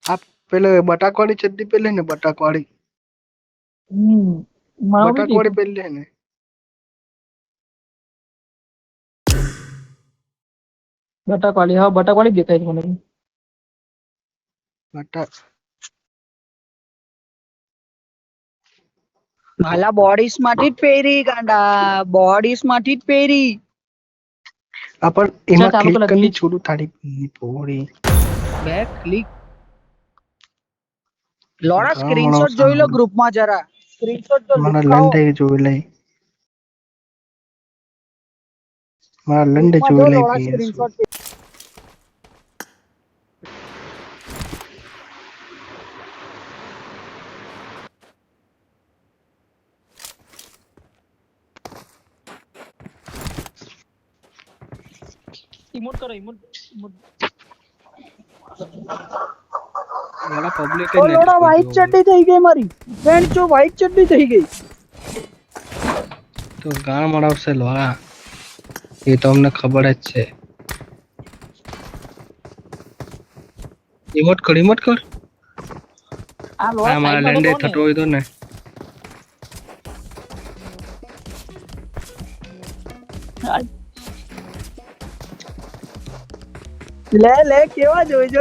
આ પેલે બટાકવાળી ચડ્ડી પેલે ને બટાકવાળી બટાકવાળી પેલે ને બટાકવાળી હા બટાકવાળી દેખાય છે મને બટાક ભાલા બોડીસ માંથી જ પહેરી ગાંડા બોડીસ માંથી જ પહેરી આપણ ચાલ એમાં ચાલુ ક્લિક કર કરી delete. છોડું થાળી પોળી બેક ક્લિક લોડા ઘણા સ્ક્રીનશોટ માણસો જોઈ લો ગ્રુપમાં જરા સ્ક્રીનશોટ તો મને લુખાઓ લંડે જોઈ લઈ મારા લંડે ગ્રુપમાં જો જોઈ લઈ લોડા ભાઈ સ્ક્રીનશોટ ઇમોટ કરો ઇમોટ વાલા પબ્લિક ઓ લોડા વ્હાઈટ ચડ્ડી થઈ ગઈ મારી બેન ચો વ્હાઈટ ચડ્ડી થઈ ગઈ તો ગાણ મળાવશે લોડા એ તો અમને ખબર જ છે ઇમોટ કર આ લોડા આ મારા સાઈડમાં લંડે તો કોણ થતો હોય તો ને લે કેવા જોઈ